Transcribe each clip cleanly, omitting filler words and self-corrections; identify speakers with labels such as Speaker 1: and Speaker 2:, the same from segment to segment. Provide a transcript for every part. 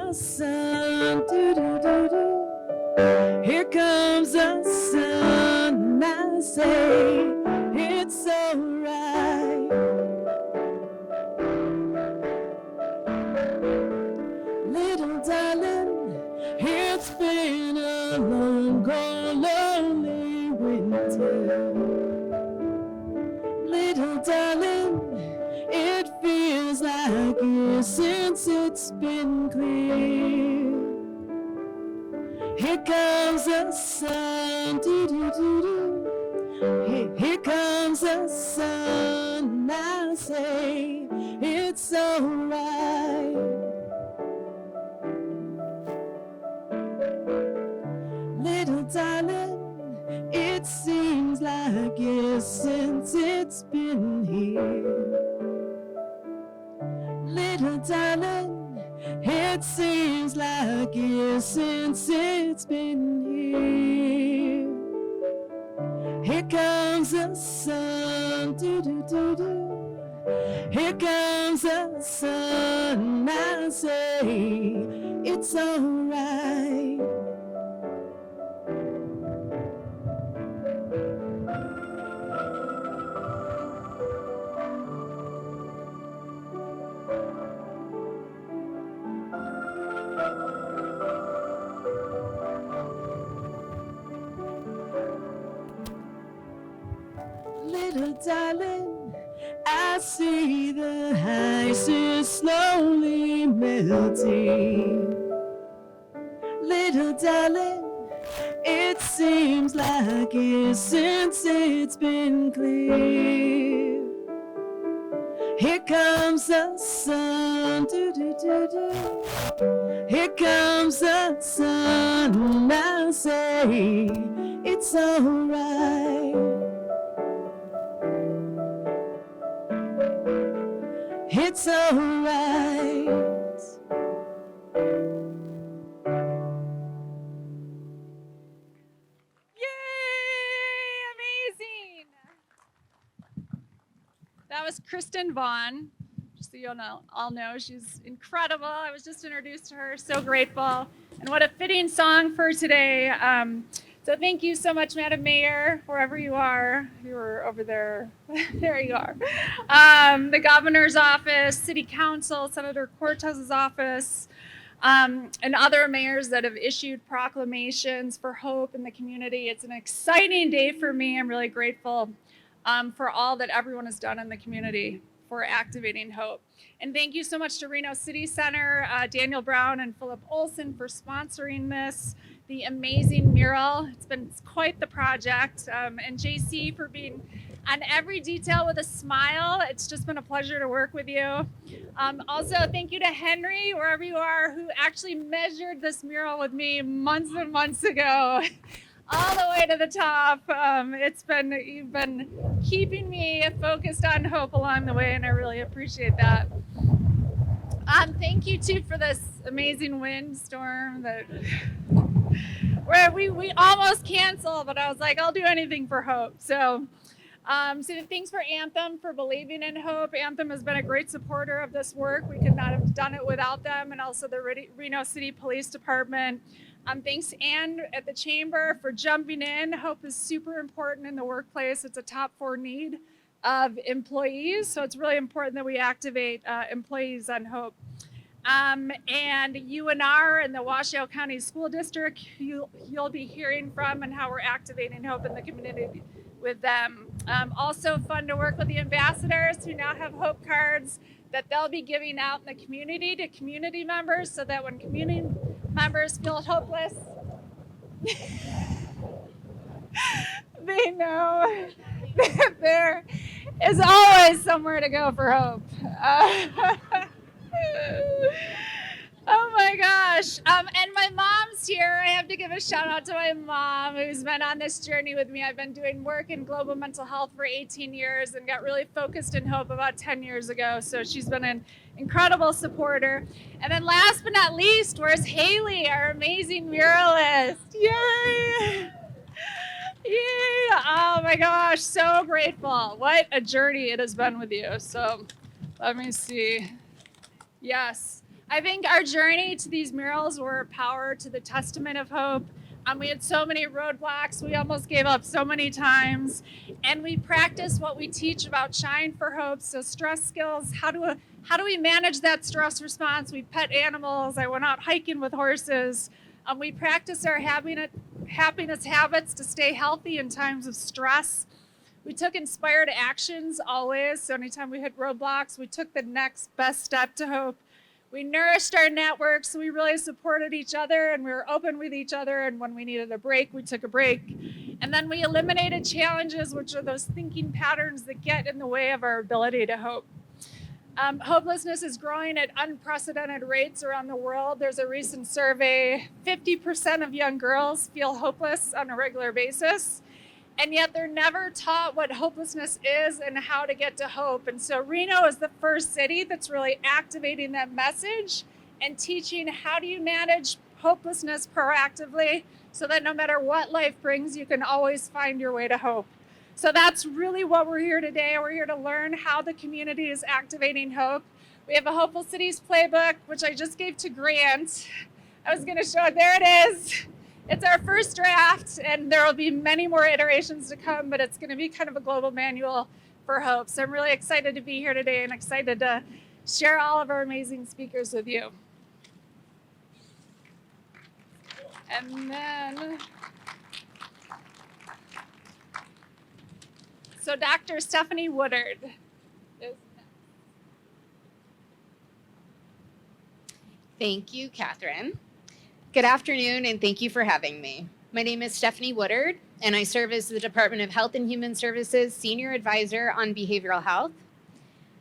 Speaker 1: the sun. Do, do, do, do. Here comes the sun. I say it's alright. Little darling, it's been a long, cold, lonely winter. Little darling, it feels like years since it's been clear. Here comes the sun, doo doo doo doo. Here comes the sun. I say it's alright. Little darling, it seems like years since it's been here. Little darling, it seems like years since it's been here. Here comes the sun, do do do do. Here comes the sun. I say it's alright. Little darling, I see the ice is slowly melting. Little darling, it seems like years since it's been clear. Here comes the sun, do do do do. Here comes the sun. I say it's alright. It's alright.
Speaker 2: Yay! Amazing! That was Kristen Vaughn. Just so you all know, she's incredible. I was just introduced to her. So grateful. And what a fitting song for today. So thank you so much, Madam Mayor, wherever you are. You were over there. There you are. The governor's office, city council, Senator Cortez's office, and other mayors that have issued proclamations for hope in the community. It's an exciting day for me. I'm really grateful for all that everyone has done in the community for activating hope. And thank you so much to Reno City Center, Daniel Brown and Philip Olson for sponsoring this. The amazing mural. It's been quite the project. And JC for being on every detail with a smile. It's just been a pleasure to work with you. Also, thank you to Henry, wherever you are, who actually measured this mural with me months and months ago, all the way to the top. You've been keeping me focused on hope along the way, and I really appreciate that. Thank you too for this amazing windstorm that where we almost canceled, but I was like, I'll do anything for hope. So thanks for Anthem for believing in hope. Anthem has been a great supporter of this work. We could not have done it without them, and also the Reno City Police Department. Thanks, Ann at the Chamber, for jumping in. Hope is super important in the workplace. It's a top 4 need of employees, so it's really important that we activate employees on hope. And UNR and the Washoe County School District, you'll be hearing from, and how we're activating hope in the community with them. Also fun to work with the ambassadors who now have hope cards that they'll be giving out in the community to community members, so that when community members feel hopeless, they know that there is always somewhere to go for hope. Oh my gosh. And my mom's here. I have to give a shout out to my mom, who's been on this journey with me. I've been doing work in global mental health for 18 years and got really focused in hope about 10 years ago. So she's been an incredible supporter. And then last but not least, where's Haley, our amazing muralist? Yay! Yay! Oh my gosh, so grateful. What a journey it has been with you. So let me see. Yes. I think our journey to these murals were power to the testament of hope. We had so many roadblocks. We almost gave up so many times. And we practice what we teach about Shine for Hope. So stress skills, how do we manage that stress response? We pet animals. I went out hiking with horses. We practice our happiness habits to stay healthy in times of stress. We took inspired actions always. So anytime we hit roadblocks, we took the next best step to hope. We nourished our networks. We really supported each other and we were open with each other. And when we needed a break, we took a break. And then we eliminated challenges, which are those thinking patterns that get in the way of our ability to hope. Hopelessness is growing at unprecedented rates around the world. There's a recent survey, 50% of young girls feel hopeless on a regular basis. And yet they're never taught what hopelessness is and how to get to hope. And so Reno is the first city that's really activating that message and teaching how do you manage hopelessness proactively so that no matter what life brings, you can always find your way to hope. So that's really what we're here today. We're here to learn how the community is activating hope. We have a Hopeful Cities playbook, which I just gave to Grant. I was going to show it. There it is. It's our first draft, and there will be many more iterations to come, but it's going to be kind of a global manual for hope. So I'm really excited to be here today and excited to share all of our amazing speakers with you. And then, so Dr. Stephanie Woodard is next.
Speaker 3: Thank you, Catherine. Good afternoon, and thank you for having me. My name is Stephanie Woodard, and I serve as the Department of Health and Human Services Senior Advisor on Behavioral Health.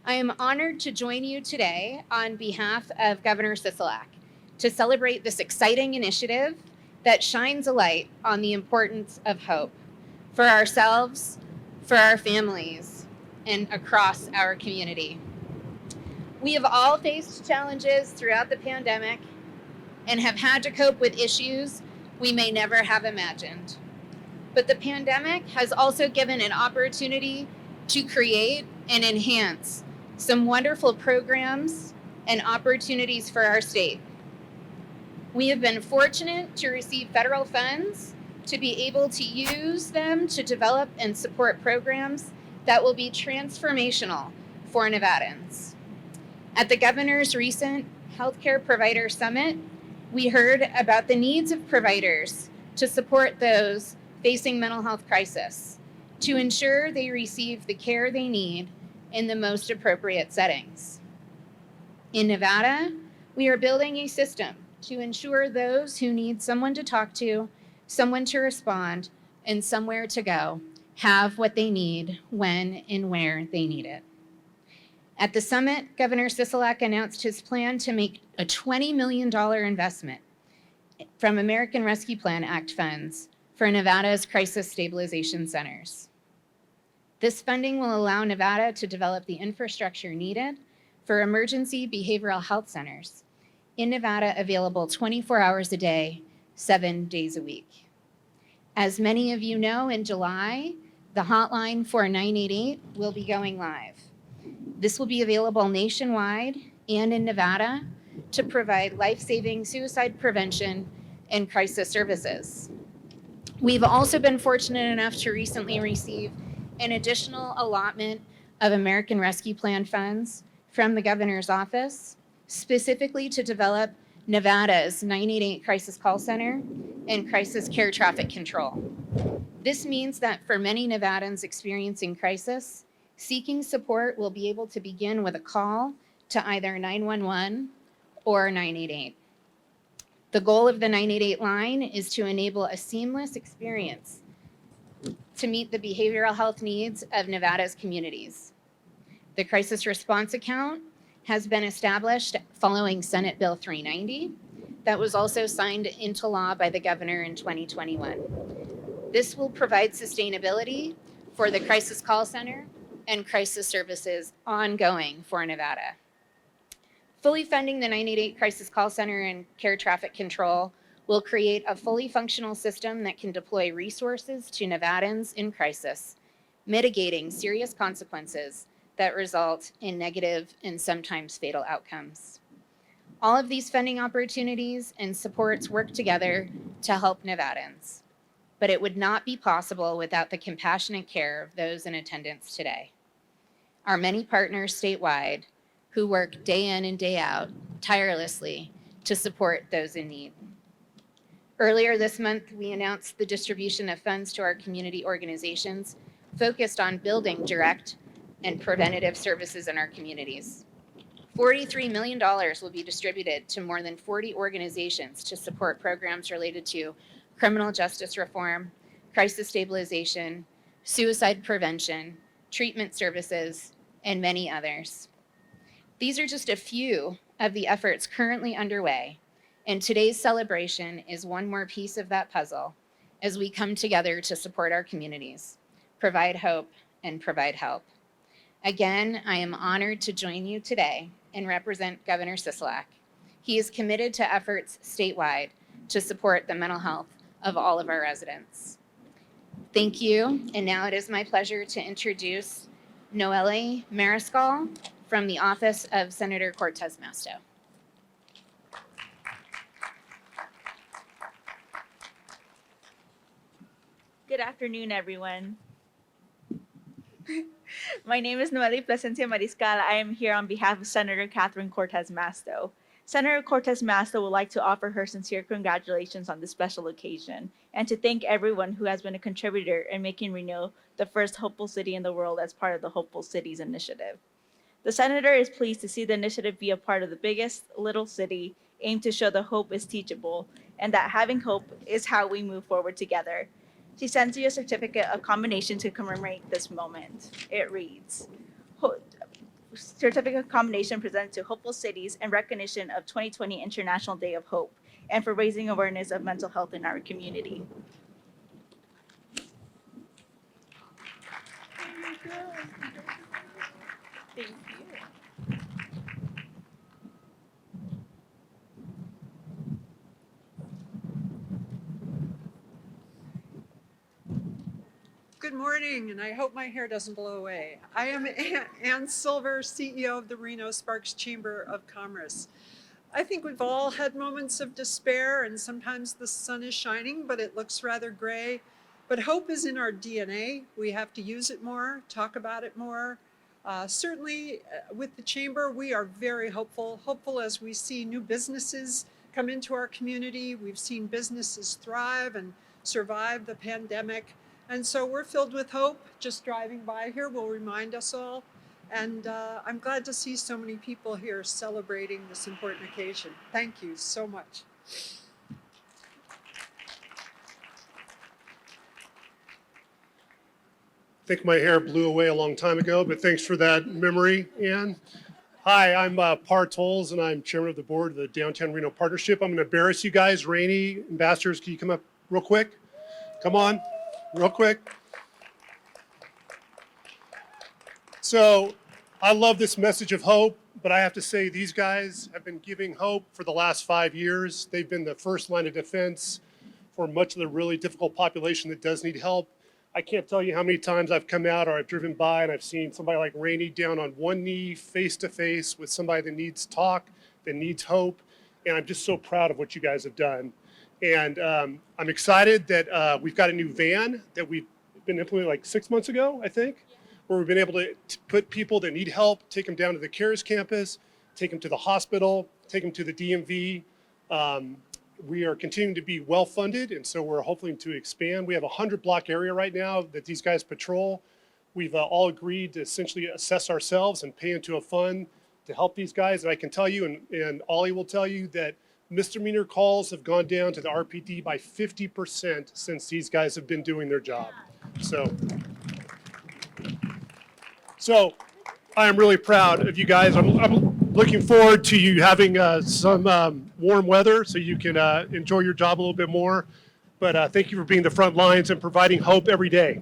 Speaker 3: I am honored to join you today on behalf of Governor Sisolak to celebrate this exciting initiative that shines a light on the importance of hope for ourselves, for our families, and across our community. We have all faced challenges throughout the pandemic and have had to cope with issues we may never have imagined. But the pandemic has also given an opportunity to create and enhance some wonderful programs and opportunities for our state. We have been fortunate to receive federal funds to be able to use them to develop and support programs that will be transformational for Nevadans. At the governor's recent Healthcare Provider Summit, we heard about the needs of providers to support those facing mental health crisis, to ensure they receive the care they need in the most appropriate settings. In Nevada, we are building a system to ensure those who need someone to talk to, someone to respond, and somewhere to go have what they need when and where they need it. At the summit, Governor Sisolak announced his plan to make a $20 million investment from American Rescue Plan Act funds for Nevada's crisis stabilization centers. This funding will allow Nevada to develop the infrastructure needed for emergency behavioral health centers in Nevada, available 24 hours a day, 7 days a week. As many of you know, in July, the hotline for 988 will be going live. This will be available nationwide and in Nevada to provide life-saving suicide prevention and crisis services. We've also been fortunate enough to recently receive an additional allotment of American Rescue Plan funds from the governor's office, specifically to develop Nevada's 988 Crisis Call Center and Crisis Care Traffic Control. This means that for many Nevadans experiencing crisis, seeking support will be able to begin with a call to either 911 or 988. The goal of the 988 line is to enable a seamless experience to meet the behavioral health needs of Nevada's communities. The crisis response account has been established following Senate Bill 390 that was also signed into law by the governor in 2021. This will provide sustainability for the Crisis Call Center and crisis services ongoing for Nevada. Fully funding the 988 Crisis Call Center and Care Traffic Control will create a fully functional system that can deploy resources to Nevadans in crisis, mitigating serious consequences that result in negative and sometimes fatal outcomes. All of these funding opportunities and supports work together to help Nevadans, but it would not be possible without the compassionate care of those in attendance today. Our many partners statewide who work day in and day out tirelessly to support those in need. Earlier this month, we announced the distribution of funds to our community organizations focused on building direct and preventative services in our communities. $43 million will be distributed to more than 40 organizations to support programs related to criminal justice reform, crisis stabilization, suicide prevention, treatment services, and many others. These are just a few of the efforts currently underway, and today's celebration is one more piece of that puzzle as we come together to support our communities, provide hope, and provide help. Again, I am honored to join you today and represent Governor Sisolak. He is committed to efforts statewide to support the mental health of all of our residents. Thank you, and now it is my pleasure to introduce Noelle Mariscal from the office of Senator Cortez Masto.
Speaker 4: Good afternoon, everyone. My name is Noelle Plasencia Mariscal. I am here on behalf of Senator Catherine Cortez Masto. Senator Cortez Masto would like to offer her sincere congratulations on this special occasion and to thank everyone who has been a contributor in making Reno the first hopeful city in the world as part of the Hopeful Cities initiative. The Senator is pleased to see the initiative be a part of the biggest little city aimed to show that hope is teachable and that having hope is how we move forward together. She sends you a certificate of commendation to commemorate this moment. It reads, Certificate of Commendation presented to Hopeful Cities in recognition of 2020 International Day of Hope and for raising awareness of mental health in our community. Thank you.
Speaker 5: Good morning, and I hope my hair doesn't blow away. I am Ann Silver, CEO of the Reno Sparks Chamber of Commerce. I think we've all had moments of despair, and sometimes the sun is shining, but it looks rather gray. But hope is in our DNA. We have to use it more, talk about it more. Certainly with the Chamber, we are very hopeful as we see new businesses come into our community. We've seen businesses thrive and survive the pandemic. And so we're filled with hope. Just driving by here will remind us all. And I'm glad to see so many people here celebrating this important occasion. Thank you so much.
Speaker 6: I think my hair blew away a long time ago, but thanks for that memory, Ann. Hi, I'm Par Tolles, and I'm chairman of the board of the Downtown Reno Partnership. I'm going to embarrass you guys. Rainey, ambassadors, can you come up real quick? Come on. Real quick. So I love this message of hope, but I have to say these guys have been giving hope for the last 5 years. They've been the first line of defense for much of the really difficult population that does need help. I can't tell you how many times I've come out or I've driven by and I've seen somebody like Rainey down on one knee, face to face with somebody that needs talk, that needs hope. And I'm just so proud of what you guys have done. And I'm excited that we've got a new van that we've been implementing like 6 months ago, I think, where we've been able to put people that need help, take them down to the CARES campus, take them to the hospital, take them to the DMV. We are continuing to be well-funded, and so we're hoping to expand. We have a 100-block area right now that these guys patrol. We've all agreed to essentially assess ourselves and pay into a fund to help these guys. And I can tell you, and Ollie will tell you, that misdemeanor calls have gone down to the RPD by 50% since these guys have been doing their job. So I am really proud of you guys. I'm looking forward to you having some warm weather so you can enjoy your job a little bit more. But thank you for being the front lines and providing hope every day.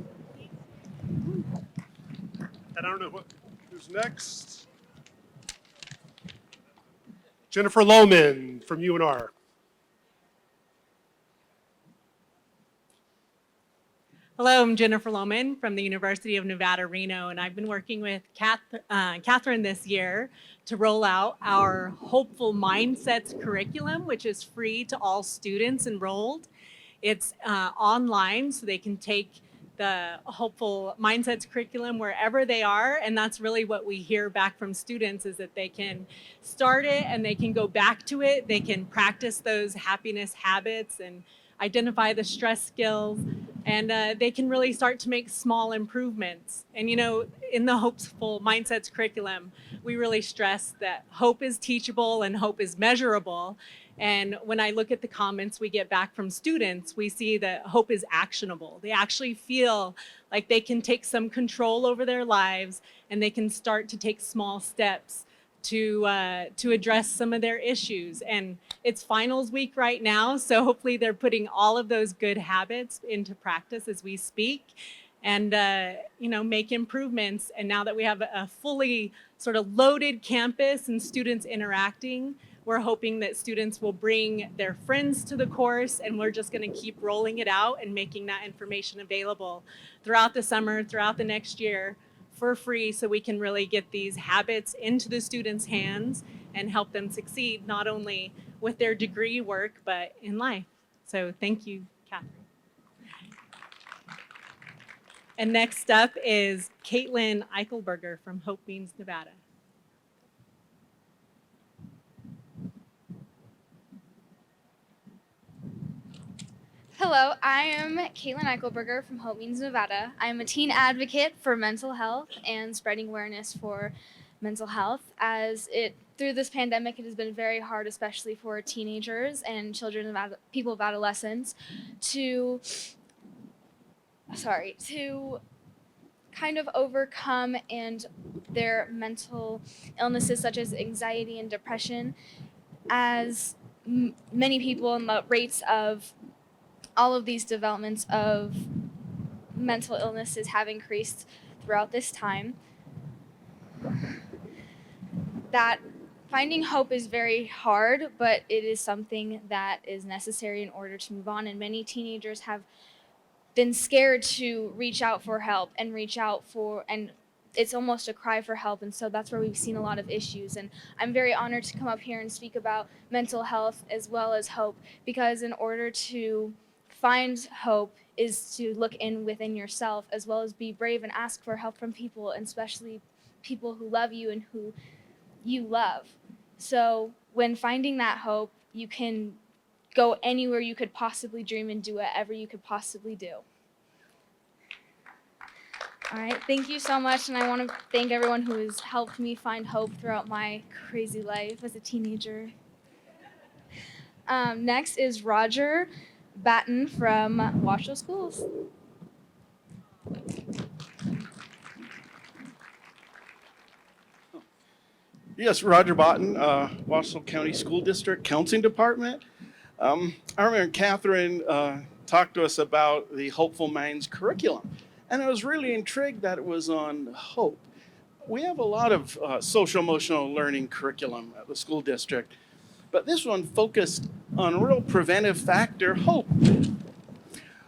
Speaker 6: And I don't know who's next. Jennifer Lohman from UNR.
Speaker 7: Hello, I'm Jennifer Lohman from the University of Nevada, Reno, and I've been working with Catherine this year to roll out our Hopeful Mindsets curriculum, which is free to all students enrolled. It's online, so they can take the Hopeful Mindsets curriculum wherever they are, and that's really what we hear back from students is that they can start it and they can go back to it. They can practice those happiness habits and identify the stress skills, and they can really start to make small improvements. And you know, in the Hopeful Mindsets curriculum, we really stress that hope is teachable and hope is measurable. And when I look at the comments we get back from students, we see that hope is actionable. They actually feel like they can take some control over their lives and they can start to take small steps to address some of their issues. And it's finals week right now, so hopefully they're putting all of those good habits into practice as we speak and you know, make improvements. And now that we have a fully sort of loaded campus and students interacting, we're hoping that students will bring their friends to the course, and we're just going to keep rolling it out and making that information available throughout the summer, throughout the next year, for free, so we can really get these habits into the students' hands and help them succeed, not only with their degree work, but in life. So thank you, Catherine. And next up is Caitlin Eichelberger from Hope Means, Nevada.
Speaker 8: Hello, I am Caitlin Eichelberger from Hope Means, Nevada. I am a teen advocate for mental health and spreading awareness for mental health. Through this pandemic, it has been very hard, especially for teenagers and children of people of adolescence, to kind of overcome and their mental illnesses such as anxiety and depression, as many people and the rates of all of these developments of mental illnesses have increased throughout this time. That finding hope is very hard, but it is something that is necessary in order to move on. And many teenagers have been scared to reach out for help and and it's almost a cry for help. And so that's where we've seen a lot of issues. And I'm very honored to come up here and speak about mental health as well as hope, because in order to find hope is to look within yourself, as well as be brave and ask for help from people, and especially people who love you and who you love. So when finding that hope, you can go anywhere you could possibly dream and do whatever you could possibly do. All right, thank you so much, and I want to thank everyone who has helped me find hope throughout my crazy life as a teenager. Next is Roger Batten from Washoe Schools.
Speaker 9: Yes, Roger Batten, Washoe County School District Counseling Department. I remember Catherine talked to us about the Hopeful Minds curriculum, and I was really intrigued that it was on hope. We have a lot of social emotional learning curriculum at the school district, but this one focused on a real preventive factor, hope.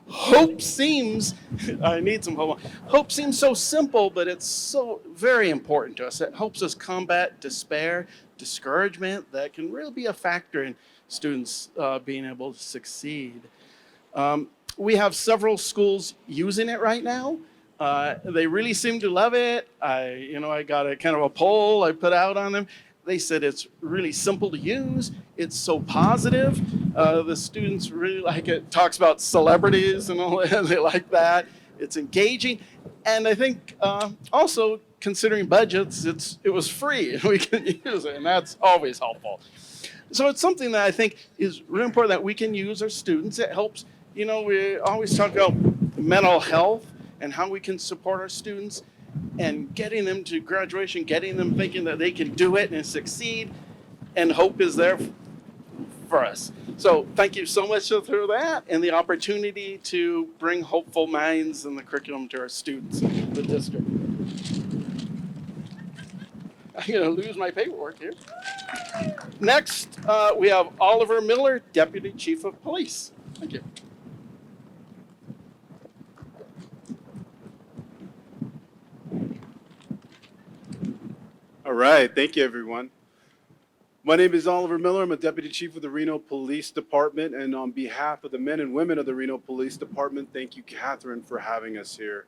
Speaker 9: Hope seems, I need some hope. Hope seems so simple, but it's so very important to us. It helps us combat despair, discouragement that can really be a factor in students being able to succeed. We have several schools using it right now. They really seem to love it. I got a kind of a poll I put out on them. They said it's really simple to use. It's so positive. The students really like it. Talks about celebrities and all that. They like that. It's engaging. And I think also considering budgets, it was free and we can use it, and that's always helpful. So it's something that I think is really important that we can use our students. It helps, we always talk about mental health and how we can support our students and getting them to graduation, getting them thinking that they can do it and succeed, and hope is there for us. So thank you so much for that and the opportunity to bring Hopeful Minds and the curriculum to our students in the district. I'm going to lose my paperwork here. Next, we have Oliver Miller, Deputy Chief of Police. Thank you.
Speaker 10: All right, thank you, everyone. My name is Oliver Miller. I'm a Deputy Chief of the Reno Police Department, and on behalf of the men and women of the Reno Police Department, thank you, Catherine, for having us here.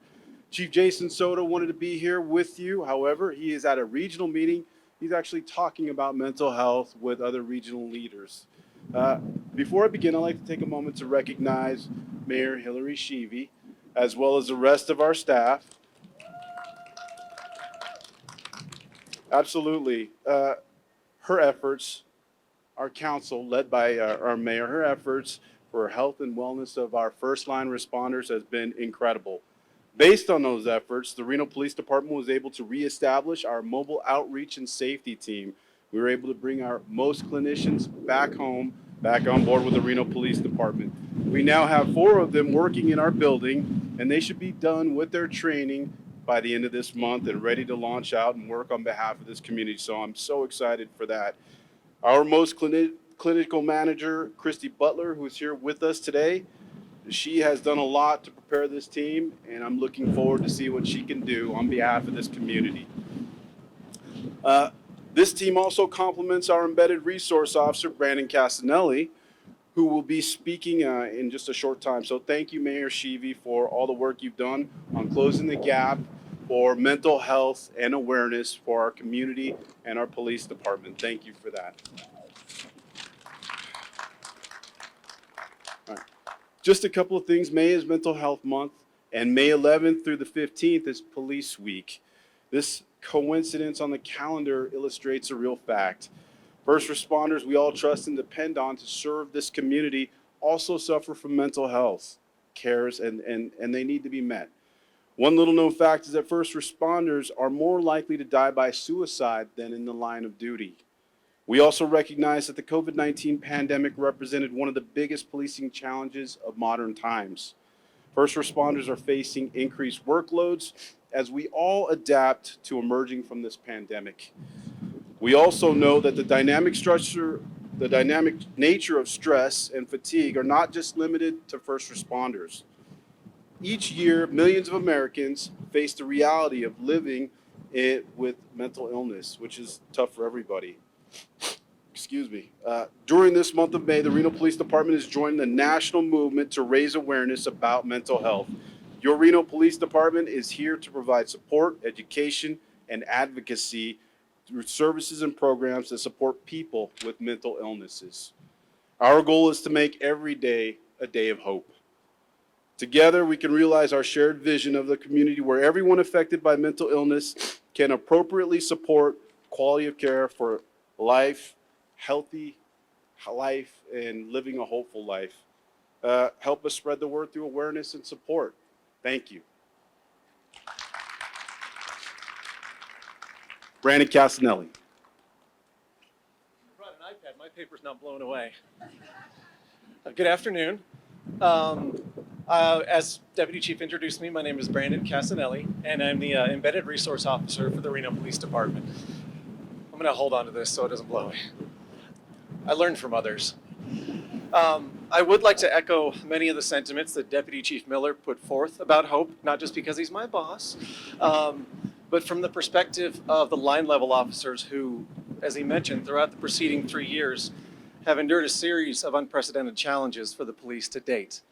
Speaker 10: Chief Jason Soto wanted to be here with you. However, he is at a regional meeting. He's actually talking about mental health with other regional leaders. Before I begin, I'd like to take a moment to recognize Mayor Hillary Sheevy, as well as the rest of our staff. Absolutely. Her efforts, our council led by our mayor, her efforts for health and wellness of our first line responders has been incredible. Based on those efforts, the Reno Police Department was able to reestablish our mobile outreach and safety team. We were able to bring our most clinicians back home, back on board with the Reno Police Department. We now have 4 of them working in our building, and they should be done with their training by the end of this month and ready to launch out and work on behalf of this community. So I'm so excited for that. Our most clinical manager, Christy Butler, who is here with us today, she has done a lot to prepare this team, and I'm looking forward to see what she can do on behalf of this community. This team also complements our embedded resource officer, Brandon Casanelli, who will be speaking in just a short time. So thank you, Mayor Sheevy, for all the work you've done on closing the gap for mental health and awareness for our community and our police department. Thank you for that. All right. Just a couple of things. May is Mental Health Month, and May 11th through the 15th is Police Week. This coincidence on the calendar illustrates a real fact. First responders we all trust and depend on to serve this community also suffer from mental health cares, and they need to be met. One little known fact is that first responders are more likely to die by suicide than in the line of duty. We also recognize that the COVID-19 pandemic represented one of the biggest policing challenges of modern times. First responders are facing increased workloads as we all adapt to emerging from this pandemic. We also know that the dynamic nature of stress and fatigue are not just limited to first responders. Each year, millions of Americans face the reality of living with mental illness, which is tough for everybody. Excuse me. During this month of May, the Reno Police Department has joined the national movement to raise awareness about mental health. Your Reno Police Department is here to provide support, education, and advocacy through services and programs that support people with mental illnesses. Our goal is to make every day a day of hope. Together, we can realize our shared vision of the community where everyone affected by mental illness can appropriately support quality of care for life, healthy life, and living a hopeful life. Help us spread the word through awareness and support. Thank you. Brandon Casanelli.
Speaker 11: I brought an iPad. My paper's not blown away. Good afternoon. As Deputy Chief introduced me, my name is Brandon Casanelli, and I'm the Embedded Resource Officer for the Reno Police Department. I'm going to hold on to this so it doesn't blow away. I learned from others. I would like to echo many of the sentiments that Deputy Chief Miller put forth about hope, not just because he's my boss, but from the perspective of the line level officers who, as he mentioned, throughout the preceding 3 years, have endured a series of unprecedented challenges for the police to date.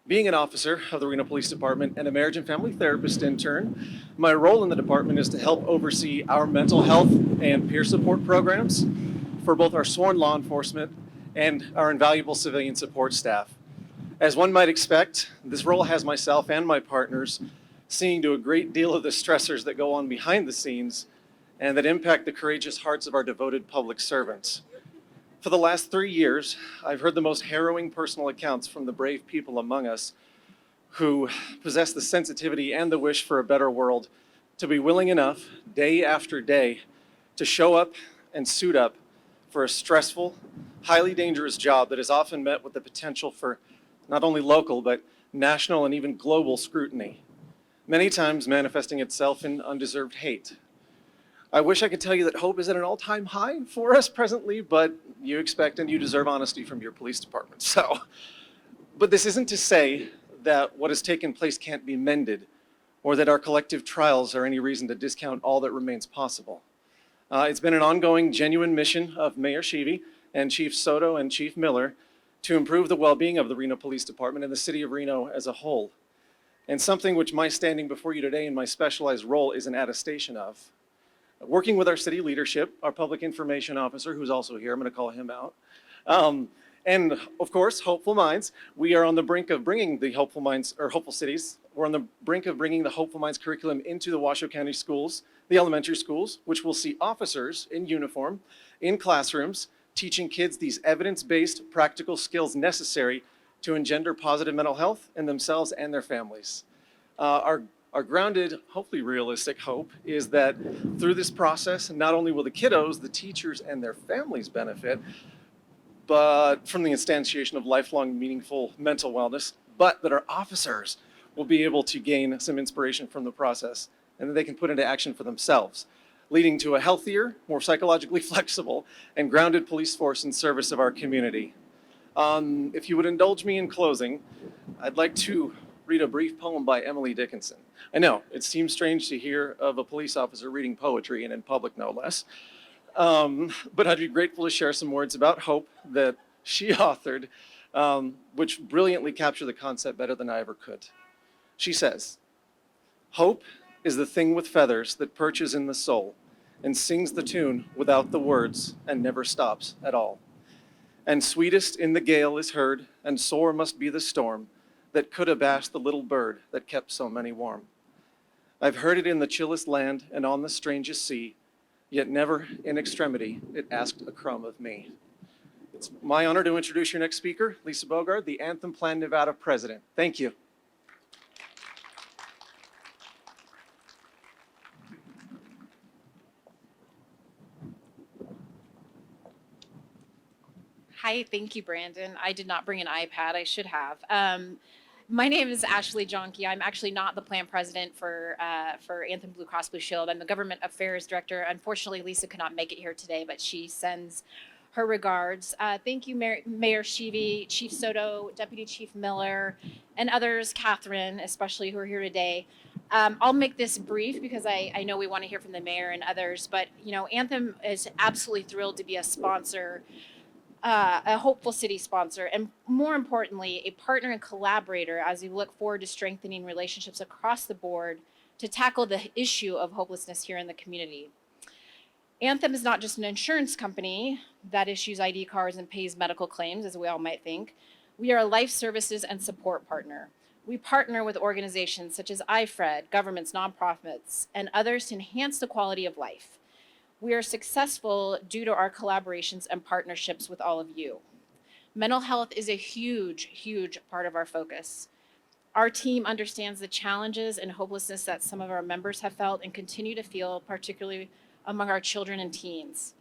Speaker 11: Being an officer of the Reno Police Department and a marriage and family therapist in turn, my role in the department is to help oversee our mental health and peer support programs for both our sworn law enforcement and our invaluable civilian support staff. As one might expect, this role has myself and my partners seeing to a great deal of the stressors that go on behind the scenes and that impact the courageous hearts of our devoted public servants. For the last 3 years, I've heard the most harrowing personal accounts from the brave people among us who possess the sensitivity and the wish for a better world to be willing enough, day after day, to show up and suit up for a stressful, highly dangerous job that is often met with the potential for not only local, but national and even global scrutiny, many times manifesting itself in undeserved hate. I wish I could tell you that hope is at an all-time high for us presently, but you expect and you deserve honesty from your police department. But this isn't to say that what has taken place can't be mended or that our collective trials are any reason to discount all that remains possible. It's been an ongoing, genuine mission of Mayor Sheevy and Chief Soto and Chief Miller to improve the well-being of the Reno Police Department and the city of Reno as a whole, and something which my standing before you today in my specialized role is an attestation of. Working with our city leadership, our public information officer, who's also here, I'm going to call him out, and of course, Hopeful Minds, we are on the brink of bringing the Hopeful Minds, or Hopeful Cities, we're on the brink of bringing the Hopeful Minds curriculum into the Washoe County schools, the elementary schools, which will see officers in uniform in classrooms teaching kids these evidence-based practical skills necessary to engender positive mental health in themselves and their families. Our grounded, hopefully realistic hope is that through this process, not only will the kiddos, the teachers, and their families benefit, but from the instantiation of lifelong, meaningful mental wellness, but that our officers will be able to gain some inspiration from the process and that they can put into action for themselves, leading to a healthier, more psychologically flexible, and grounded police force in service of our community. If you would indulge me in closing, I'd like to read a brief poem by Emily Dickinson. I know, it seems strange to hear of a police officer reading poetry, and in public no less. But I'd be grateful to share some words about hope that she authored, which brilliantly capture the concept better than I ever could. She says, "Hope is the thing with feathers that perches in the soul and sings the tune without the words and never stops at all. And sweetest in the gale is heard, and sore must be the storm that could abash the little bird that kept so many warm. I've heard it in the chillest land and on the strangest sea, yet never in extremity it asked a crumb of me." It's my honor to introduce your next speaker, Lisa Bogard, the Anthem Plan Nevada president. Thank you.
Speaker 12: Hi, thank you, Brandon. I did not bring an iPad. I should have. My name is Ashley Jonke. I'm actually not the plan president for Anthem Blue Cross Blue Shield. I'm the government affairs director. Unfortunately, Lisa could not make it here today, but she sends her regards. Thank you, Mayor Sheevy, Chief Soto, Deputy Chief Miller, and others, Catherine, especially, who are here today. I'll make this brief because I know we want to hear from the mayor and others, but Anthem is absolutely thrilled to be a sponsor, a Hopeful City sponsor, and more importantly, a partner and collaborator as we look forward to strengthening relationships across the board to tackle the issue of hopelessness here in the community. Anthem is not just an insurance company that issues ID cards and pays medical claims, as we all might think. We are a life services and support partner. We partner with organizations such as IFRED, governments, nonprofits, and others to enhance the quality of life. We are successful due to our collaborations and partnerships with all of you. Mental health is a huge, huge part of our focus. Our team understands the challenges and hopelessness that some of our members have felt and continue to feel, particularly among our children and teens.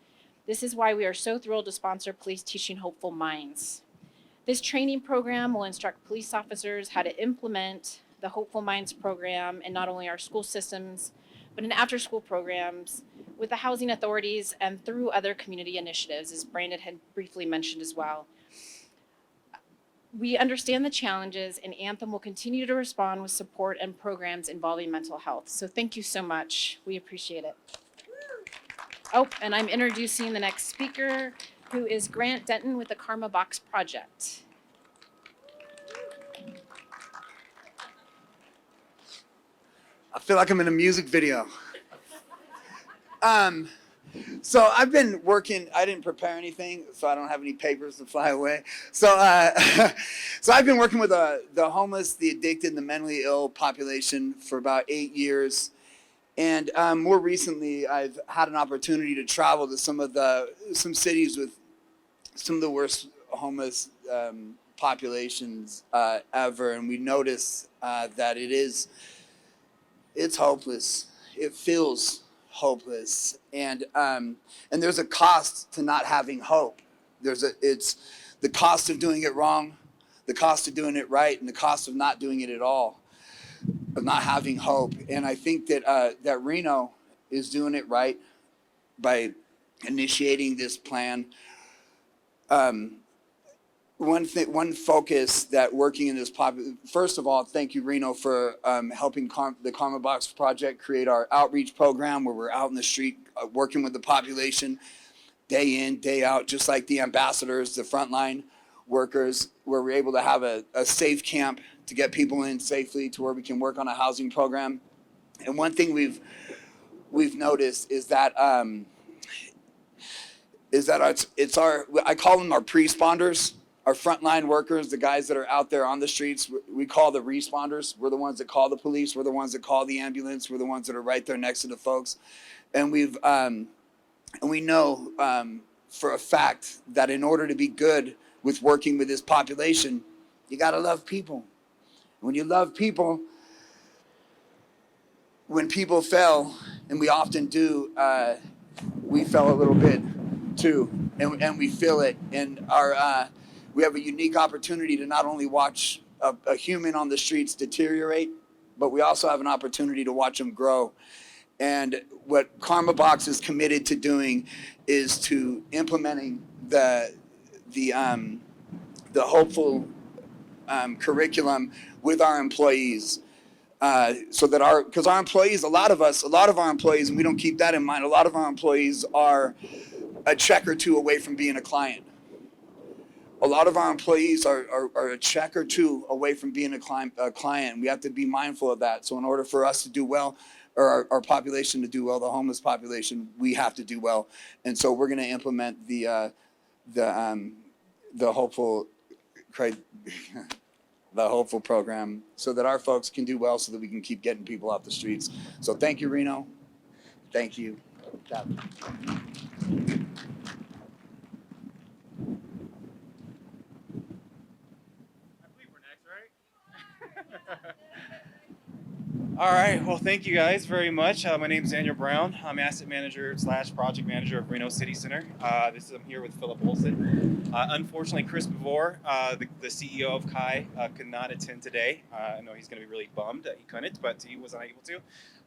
Speaker 12: This is why we are so thrilled to sponsor Police Teaching Hopeful Minds. This training program will instruct police officers how to implement the Hopeful Minds program in not only our school systems, but in after-school programs with the housing authorities and through other community initiatives, as Brandon had briefly mentioned as well. We understand the challenges, and Anthem will continue to respond with support and programs involving mental health. So thank you so much. We appreciate it. Oh, and I'm introducing the next speaker, who is Grant Denton with the Karma Box Project.
Speaker 13: I feel like I'm in a music video. So I've been working, I didn't prepare anything, so I don't have any papers to fly away. So so I've been working with the homeless, the addicted, and the mentally ill population for about 8 years. And more recently, I've had an opportunity to travel to some cities with some of the worst homeless populations ever. And we notice that it's hopeless. It feels hopeless, and there's a cost to not having hope. It's the cost of doing it wrong, the cost of doing it right, and the cost of not doing it at all, of not having hope. And I think that that Reno is doing it right by initiating this plan. one focus that working in this first of all, thank you, Reno, for helping the Karma Box Project create our outreach program where we're out in the street working with the population day in, day out, just like the ambassadors, the frontline workers, where we're able to have a safe camp to get people in safely to where we can work on a housing program. And one thing we've noticed is that it's our, I call them our pre-sponders, our frontline workers, the guys that are out there on the streets. We call the responders. We're the ones that call the police. We're the ones that call the ambulance. We're the ones that are right there next to the folks. And we know for a fact that in order to be good with working with this population, you gotta love people. When you love people, when people fail, and we often do, we fail a little bit too, and we feel it. And we have a unique opportunity to not only watch a human on the streets deteriorate, but we also have an opportunity to watch them grow. And what Karma Box is committed to doing is to implementing the hopeful curriculum with our employees, so that because our employees, a lot of our employees, and we don't keep that in mind, a lot of our employees are a check or two away from being a client. A lot of our employees are a check or two away from being a client. We have to be mindful of that. So in order for us to do well, or our population to do well, the homeless population, we have to do well. And so we're going to implement the hopeful program so that our folks can do well, so that we can keep getting people off the streets. So thank you, Reno. Thank you.
Speaker 14: All right, well, thank you guys very much. My name is Daniel Brown. I'm asset manager / project manager of Reno City Center. I'm here with Philip Olson. Unfortunately, Chris Bevore, the CEO of Kai, could not attend today. I know he's going to be really bummed that he couldn't, but he was unable to.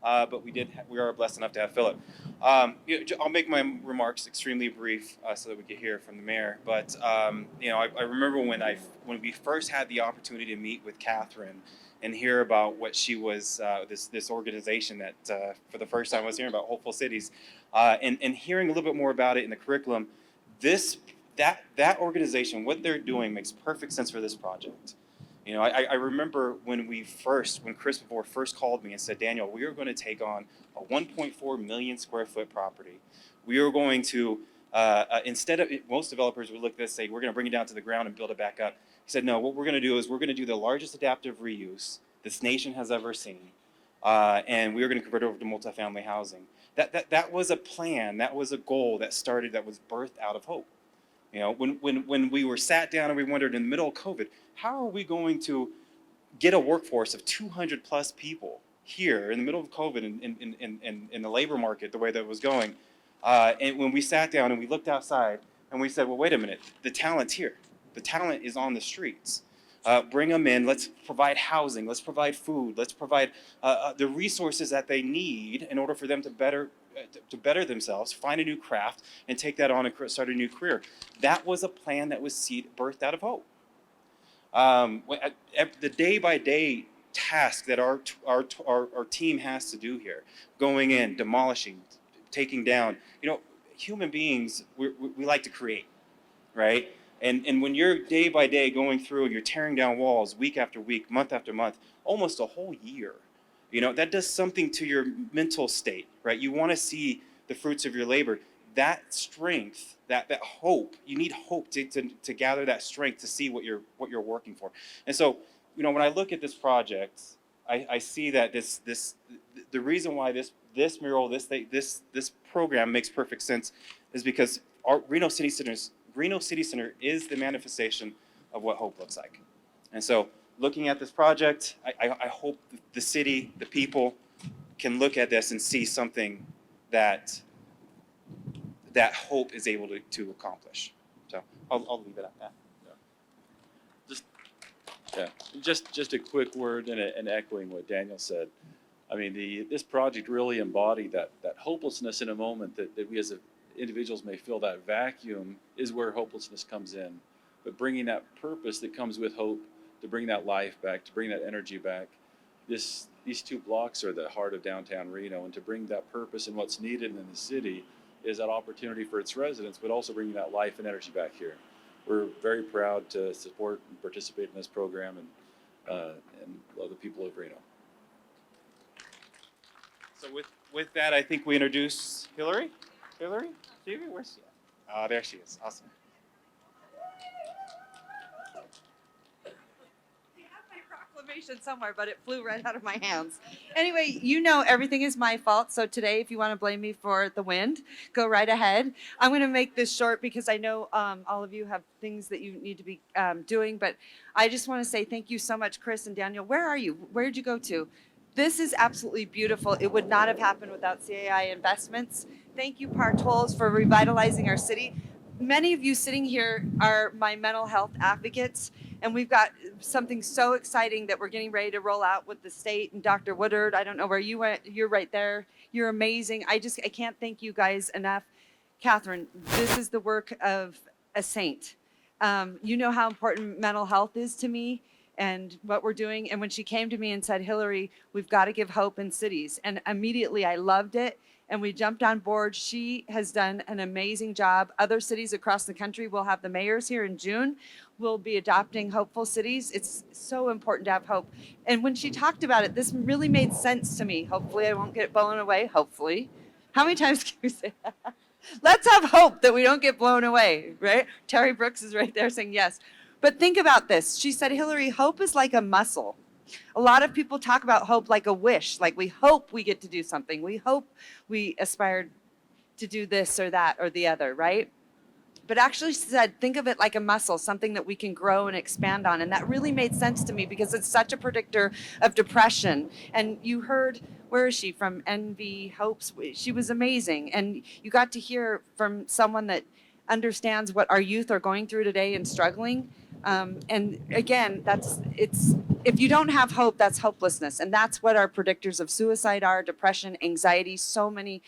Speaker 14: But we are blessed enough to have Philip. I'll make my remarks extremely brief so that we can hear from the mayor. But I remember when we first had the opportunity to meet with Catherine and hear about what she was, this organization that for the first time I was hearing about, Hopeful Cities, and hearing a little bit more about it in the curriculum. That organization, what they're doing, makes perfect sense for this project. I remember when Chris Bevore first called me and said, Daniel, we are going to take on a 1.4 million square foot property. We are going to, instead of, most developers would look at this and say, we're going to bring it down to the ground and build it back up. He said, no, what we're going to do is we're going to do the largest adaptive reuse this nation has ever seen. And we are going to convert it over to multifamily housing. That was a plan, that was a goal that was birthed out of hope. When we were sat down and we wondered in the middle of COVID, how are we going to get a workforce of 200 plus people here in the middle of COVID in the labor market the way that it was going? And when we sat down and we looked outside and we said, well, wait a minute, the talent's here. The talent is on the streets. Bring them in. Let's provide housing. Let's provide food. Let's provide the resources that they need in order for them to better themselves, find a new craft, and take that on and start a new career. That was a plan that was birthed out of hope. The day-by-day task that our team has to do here, going in, demolishing, taking down. Human beings, we like to create, right? And when you're day by day going through and you're tearing down walls week after week, month after month, almost a whole year, that does something to your mental state, right? You want to see the fruits of your labor. That strength, that hope, you need hope to gather that strength to see what you're working for. And so, when I look at this project, I see that the reason why this mural, this program makes perfect sense is because our Reno City Center is the manifestation of what hope looks like. And so looking at this project, I hope the city, the people can look at this and see something that hope is able to accomplish. So I'll leave it at that.
Speaker 15: Just a quick word and echoing what Daniel said. I mean, this project really embodied that hopelessness in a moment that we as individuals may feel. That vacuum is where hopelessness comes in. but bringing that purpose that comes with hope to bring that life back, to bring that energy back. These 2 blocks are the heart of downtown Reno, and to bring that purpose and what's needed in the city is that opportunity for its residents, but also bringing that life and energy back here. We're very proud to support and participate in this program and love the people of Reno.
Speaker 14: So with that, I think we introduce Hillary. Hillary, Phoebe, where's she at? Oh, there she is. Awesome.
Speaker 1: Proclamation somewhere, but it flew right out of my hands. Anyway, you know everything is my fault. So today, if you want to blame me for the wind, go right ahead. I'm going to make this short because I know all of you have things that you need to be doing. But I just want to say thank you so much, Chris and Daniel. Where are you? Where did you go to? This is absolutely beautiful. It would not have happened without CAI investments. Thank you, Park Tolls, for revitalizing our city. Many of you sitting here are my mental health advocates, and we've got something so exciting that we're getting ready to roll out with the state. And Dr. Woodard, I don't know where you went. You're right there. You're amazing. I can't thank you guys enough. Catherine, this is the work of a saint. You know how important mental health is to me and what we're doing. And when she came to me and said, Hillary, we've got to give hope in cities. And immediately I loved it. And we jumped on board. She has done an amazing job. Other cities across the country will have the mayors here in June. We'll be adopting hopeful cities. It's so important to have hope. And when she talked about it, this really made sense to me. Hopefully I won't get blown away. Hopefully. How many times can we say that? Let's have hope that we don't get blown away, right? Terry Brooks is right there saying yes. But think about this. She said, Hillary, hope is like a muscle. A lot of people talk about hope like a wish, like we hope we get to do something. We hope we aspire to do this or that or the other, right? But actually she said, think of it like a muscle, something that we can grow and expand on. And that really made sense to me because it's such a predictor of depression. And you heard, where is she from? NV Hopes. She was amazing. And you got to hear from someone that understands what our youth are going through today and struggling. And again, if you don't have hope, that's hopelessness. And that's what our predictors of suicide are, depression, anxiety, so many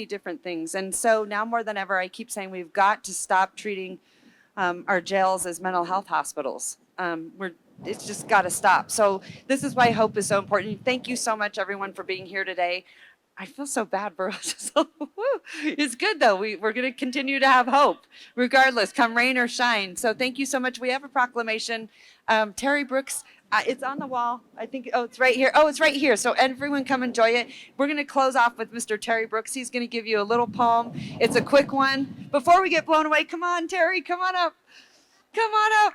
Speaker 1: different things. And so now more than ever, I keep saying we've got to stop treating our jails as mental health hospitals. It's just got to stop. So this is why hope is so important. Thank you so much, everyone, for being here today. I feel so bad for us. It's good, though. We're going to continue to have hope, regardless, come rain or shine. So thank you so much. We have a proclamation. Terry Brooks, it's on the wall. I think, it's right here. Oh, it's right here. So everyone come enjoy it. We're going to close off with Mr. Terry Brooks. He's going to give you a little poem. It's a quick one. Before we get blown away, come on, Terry, come on up. Come on up.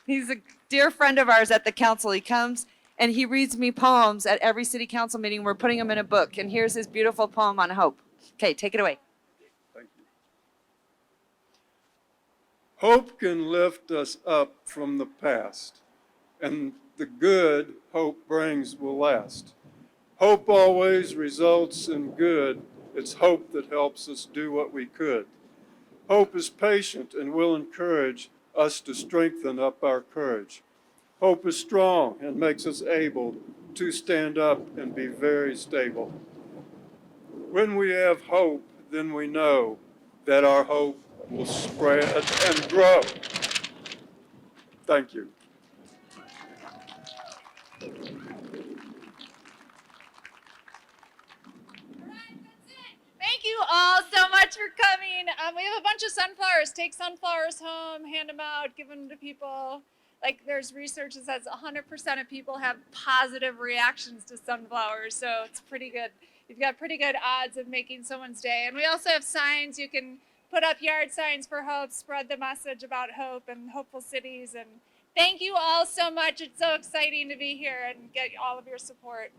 Speaker 1: He's a dear friend of ours at the council. He comes and he reads me poems at every city council meeting. We're putting them in a book. And here's his beautiful poem on hope. Okay, take it away.
Speaker 16: Thank you. Hope can lift us up from the past, and the good hope brings will last. Hope always results in good. It's hope that helps us do what we could. Hope is patient and will encourage us to strengthen up our courage. Hope is strong and makes us able to stand up and be very stable. When we have hope, then we know that our hope will spread and grow. Thank you.
Speaker 2: Thank you all so much for coming. We have a bunch of sunflowers. Take sunflowers home, hand them out, give them to people. Like there's research that says 100% of people have positive reactions to sunflowers, so it's pretty good. You've got pretty good odds of making someone's day. And we also have signs. You can put up yard signs for hope, spread the message about hope and hopeful cities. And thank you all so much. It's so exciting to be here and get all of your support.